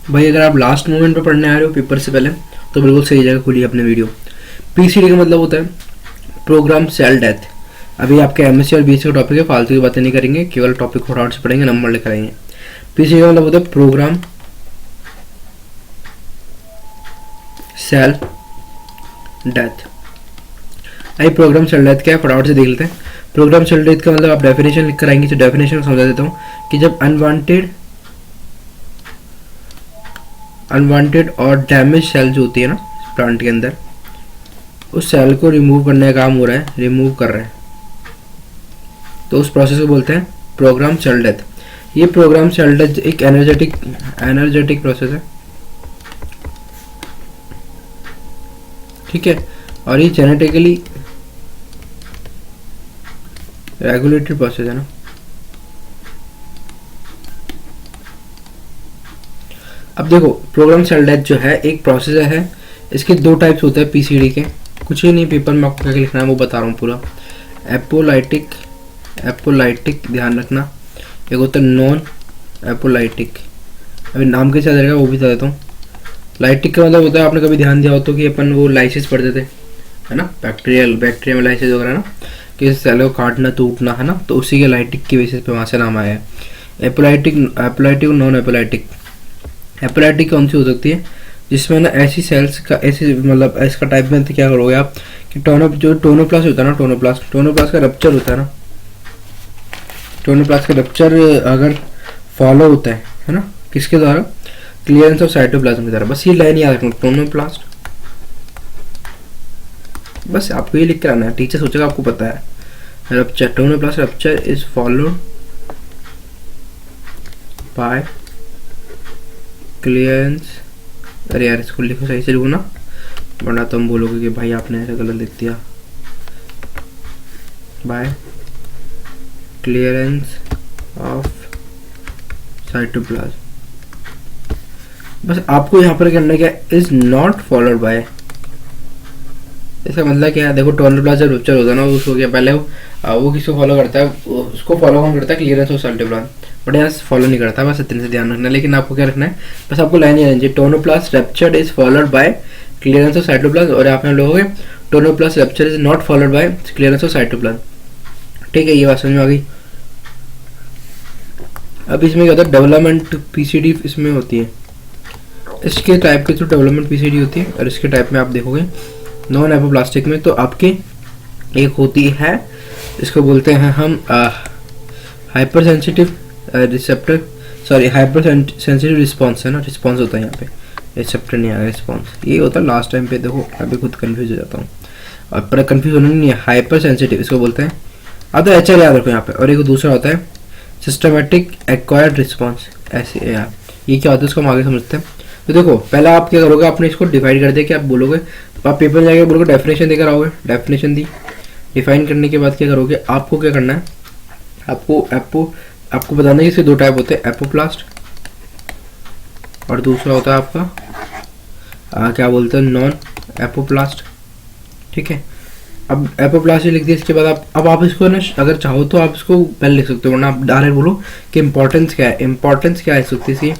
भाई अगर आप लास्ट मोमेंट पे पढ़ने आ रहे हो पेपर से पहले तो बिल्कुल सही जगह खुली अपने वीडियो। पीसीडी का मतलब होता है प्रोग्राम सेल डेथ। अभी आपके एमएससी और बीएससी का टॉपिक है, फालतू की बातें नहीं करेंगे, केवल टॉपिक को आउट से पढ़ेंगे, नंबर लिख रहेंगे। पीसीडी का मतलब होता है प्रोग्राम सेल डेथ। आई प्रोग्राम सेल डेथ क्या है फटाफट से देख लेते हैं। प्रोग्राम सेल डेथ का मतलब आप डेफिनेशन लिख कर आएंगे, तो डेफिनेशन समझा देता हूँ कि जब अनवांटेड और डैमेज सेल जो होती है ना प्लांट के अंदर, उस सेल को रिमूव करने का काम हो रहा है, रिमूव कर रहे हैं, तो उस प्रोसेस को बोलते हैं प्रोग्राम सेल डेथ। ये प्रोग्राम सेल डेथ एक एनर्जेटिक प्रोसेस है, ठीक है, और ये जेनेटिकली रेगुलेटेड प्रोसेस है ना। अब देखो प्रोग्राम सेल डेथ जो है एक प्रोसेस है, इसके दो टाइप्स होते हैं पीसीडी के। कुछ ही नहीं, पेपर में आपको क्या लिखना है वो बता रहा हूँ पूरा। एपोलाइटिक ध्यान रखना, एक होता है नॉन एपोलाइटिक। अभी नाम के साथ रहेगा वो भी बता देता हूँ। लाइटिक का मतलब होता है, आपने कभी ध्यान दिया हो तो कि अपन वो लाइसिस पढ़ते थे, है ना, बैक्टीरिया में लाइसिस वगैरह ना, कि सेल को काटना टूटना, है ना, तो उसी के लाइटिक की बेसिस पे वहाँ से नाम आया है। एपोलाइटिक नॉन एपोलाइटिक। एपोलाइटिक कौन सी हो सकती है, जिसमें ना ऐसी सेल्स का ऐसी मतलब इसका टाइप में तो क्या करोगे आप कि टोनोप्लास्ट होता है ना, टोनोप्लास्ट का रप्चर होता है ना, टोनोप्लास्ट का रप्चर अगर फॉलो होता है ना, किसके द्वारा, क्लियरेंस ऑफ साइटोप्लाज्म के द्वारा। बस ये लाइन याद रखना, टोनोप्लास्ट, बस आपको ये लिख कर आना है, टीचर सोचेगा आपको पता है। Rupture, tonoplast rupture is followed by clearance, अरे यार इसको लिखो सही से लिखो ना, वरना तुम बोलोगे कि भाई आपने ऐसा गलत लिख दिया। By clearance of cytoplasm. बस आपको यहाँ पर करना क्या, इज नॉट फॉलोड बाय। इसका मतलब क्या है, देखो टोनोप्लास्ट जब रप्चर होता है ना, उसको क्या पहले वो किसको फॉलो करता है, उसको फॉलो कौन करता है, क्लियरेंस ऑफ साइटोप्लाज्म, बट यहाँ फॉलो नहीं करता, बस इतने से ध्यान रखना। लेकिन आपको क्या रखना है, बस आपको लाइन याद रखनी, tonoplast rupture is followed by clearance of cytoplasm, और आप यहाँ लोगों tonoplast rupture is not followed by clearance of cytoplasm. ठीक है, ये बात समझ में आ गई। अब इसमें क्या होता है, डेवलपमेंट पीसीडी इसमें होती है, इसके टाइप के तो डेवलपमेंट पीसीडी होती है, और इसके टाइप में आप देखोगे नॉन एपोप्लास्टिक में तो आपके एक होती है, इसको बोलते हैं हम hyper sensitive receptor, sorry hyper sensitive response, है ना, रिस्पॉन्स होता है यहाँ पे, रिसेप्टर नहीं आया, रिस्पॉन्स ये होता है। लास्ट टाइम पे देखो अभी खुद कंफ्यूज हो जाता हूँ, और पर कंफ्यूज होना नहीं है, हाइपर सेंसिटिव इसको बोलते हैं। अब तो एचआर याद रखो यहाँ पे, और एक दूसरा होता है सिस्टमेटिक एक्वायर्ड रिस्पॉन्स, ऐसे यार ये क्या होता है उसको हम आगे समझते हैं। तो देखो पहले आप क्या करोगे, आपने इसको डिवाइड कर दिया कि आप बोलोगे, आप पेपर में जाके बोलोगे डेफिनेशन देकर आओगे, डेफिनेशन दी, डिफाइन करने के बाद क्या करोगे, आपको क्या करना है, आपको बताना है इसके दो टाइप होते हैं, एपोप्लास्ट और दूसरा होता है आपका क्या बोलते हैं, नॉन एपोप्लास्ट। ठीक है, अब एपोप्लास्ट लिख दिया, इसके बाद अब आप इसको ना अगर चाहो तो आप इसको पहले लिख सकते हो, वरना आप डायरेक्ट बोलो कि इंपॉर्टेंस क्या है। इंपॉर्टेंस क्या है सकती है,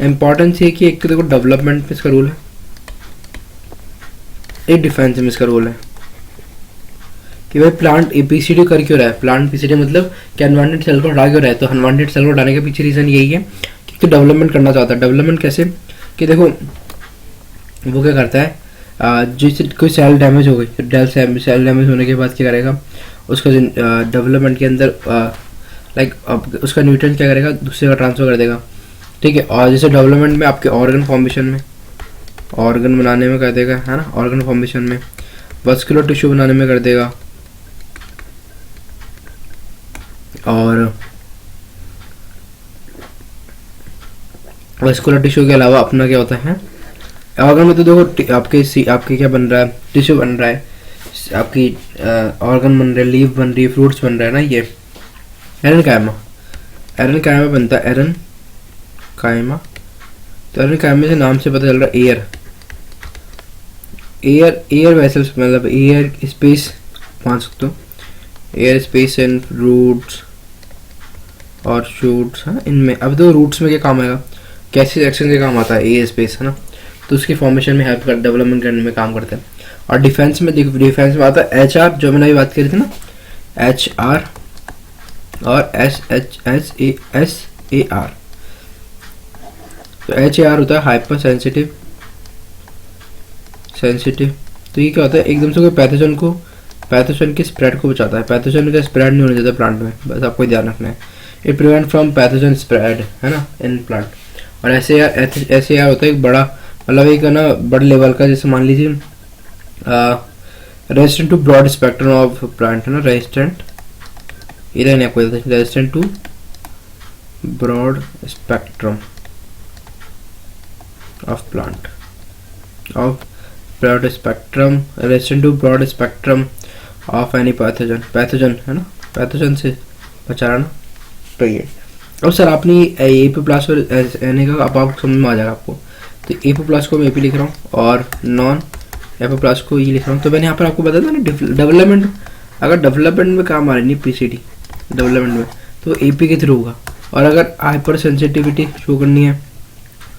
इंपॉर्टेंस ये कि एक तो देखो डेवलपमेंट में इसका रोल है, एक डिफेंस में इसका रोल है, कि भाई प्लांट पीसीडी कर क्यों रहा है, प्लांट पीसीडी मतलब कि अनवांटेड सेल को हटा क्यों रहा है, तो अनवांटेड सेल को हटाने के पीछे रीजन यही है कि डेवलपमेंट करना चाहता है। डेवलपमेंट कैसे, कि देखो वो क्या करता है, जैसे कोई सेल डैमेज हो गई, सेल डैमेज होने के बाद क्या करेगा, उसका डेवलपमेंट के अंदर लाइक उसका न्यूट्रिएंट क्या करेगा, दूसरे का ट्रांसफर कर देगा। ठीक है, और जैसे डेवलपमेंट में आपके ऑर्गन फॉर्मेशन में, ऑर्गन बनाने में कर देगा, है ना, ऑर्गन फॉर्मेशन में, वस्कुलर टिश्यू बनाने में कर देगा, और वस्कुलर टिश्यू के अलावा अपना क्या होता है ऑर्गन में, तो देखो आपके क्या बन रहा है, टिश्यू बन रहा है, आपकी ऑर्गन बन रहे, लीफ बन रही है, फ्रूट्स बन रहा है ना, ये एरन कायमा बनता है, एरन कायमा। तो एरन कायमा से नाम से पता चल रहा है एयर वेसल्स, मतलब एयर स्पेस मान सकते हो, एयर स्पेस एंड रूट्स और शूट्स, हाँ इनमें। अब तो रूट्स में क्या काम आएगा, कैसे सेक्शन के काम आता है ए स्पेस, है ना, तो उसकी फॉर्मेशन में हेल्प कर, डेवलपमेंट करने में काम करते हैं। और डिफेंस में देखो, डिफेंस में आता है HR, जो मैंने अभी बात करी थी ना, HR और SHSAR। तो HAR होता है हाइपर सेंसिटिव। तो ये क्या होता है, एकदम से कोई पैथोजन की स्प्रेड को बचाता है। पैथोजन का स्प्रेड नहीं होने देता प्लांट में, बस आपको ध्यान रखना है। It prevent from pathogen spread, है ना, इन प्लांट। और SAR होता है एक बड़ा, मतलब एक है ना बड़े लेवल का, जैसे मान लीजिए resistant to broad spectrum of plant, है ना, रेजिस्टेंट, इधर नहीं आपको resistant to broad spectrum of plant, of broad spectrum, resistant to broad spectrum of any pathogen, है ना, पैथोजन से बचाना। तो ये अब सर आपने AP प्लस और NA का अब आप समझ में आ जाएगा आपको। तो AP प्लस को मैं AP लिख रहा हूँ और नॉन AP प्लस को ये लिख रहा हूँ। तो मैंने यहाँ पर आपको बताया था ना, डेवलपमेंट, अगर डेवलपमेंट में काम आ रही नहीं PCD डेवलपमेंट में, तो AP के थ्रू होगा। और अगर हाइपर सेंसिटिविटी शो करनी है,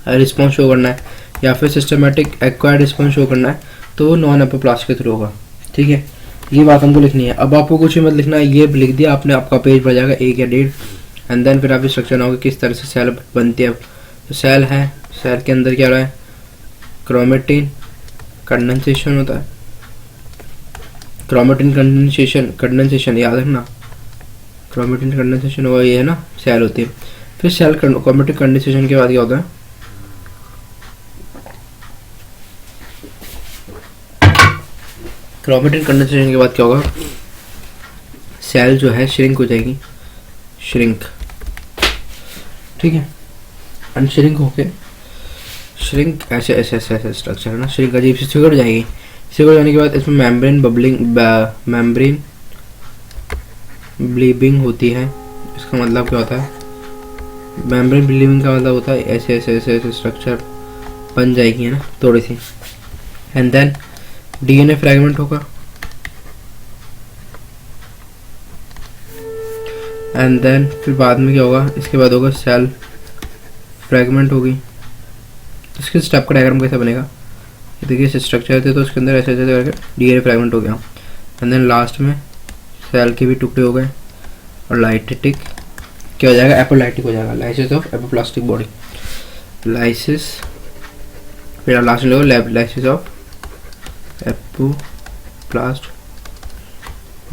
रिस्पॉन्स शो करना है, या फिर सिस्टमेटिक एक्वायर्ड रिस्पॉन्स शो करना है, तो वो नॉन AP प्लस के थ्रू होगा। ठीक है, ये बात हमको लिखनी है। अब आपको कुछ ही मत लिखना है, ये लिख दिया आपने, आपका पेज भर जाएगा 1 या 1.5। एंड देन फिर आप स्ट्रक्चर होगा किस तरह से सेल बनती है। तो सेल है, सेल के अंदर क्या रहा है, क्रोमेटिन कंडेंसेशन होता है। क्रोमेटिन कंडेंसेशन याद रखना, क्रोमेटिन कंडेंसेशन हुआ, ये है ना सेल होती है। फिर सेल क्रोमेटिन कंडेंसेशन के बाद क्या होता है, क्रोमेटिन कंडेंसेशन के बाद क्या होगा, सेल जो है श्रिंक हो जाएगी, श्रिंक। ठीक है, अनश्रिंक होके श्रिंक ऐसे स्ट्रक्चर है ना, श्रिंक अजीब सी सिकुड़ जाएगी। सिकुड़ जाने के बाद इसमें मेम्ब्रेन ब्लीबिंग होती है। इसका मतलब क्या होता है, मेम्ब्रेन ब्लीबिंग का मतलब होता है ऐसे स्ट्रक्चर बन जाएगी, है ना, थोड़ी सी। एंड देन DNA फ्रैगमेंट होगा, एंड देन फिर बाद में क्या होगा, इसके बाद होगा सेल फ्रैगमेंट होगी। इसके स्टेप का डायग्राम कैसा बनेगा, देखिए स्ट्रक्चर थे तो उसके अंदर ऐसे करके DNA फ्रैगमेंट हो गया। एंड देन लास्ट में सेल के भी टुकड़े हो गए और लाइटिक क्या हो जाएगा, एपोलाइटिक हो जाएगा, lysis of apoplastic body, lysis. फिर लास्ट में होगा लाइसिस ऑफ एपोप्लास्ट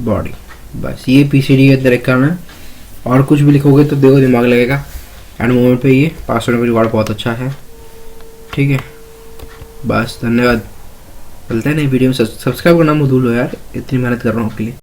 बॉडी। बस ये PCD के अंदर एक कारण है। और कुछ भी लिखोगे तो देखो दिमाग लगेगा। एंड मोमेंट पे ये पासवर्ड में रिकॉर्ड बहुत अच्छा है। ठीक है, बस धन्यवाद। चलते हैं नई वीडियो में। सब्सक्राइब करना मत भूलो यार, इतनी मेहनत कर रहा हूँ आपके लिए।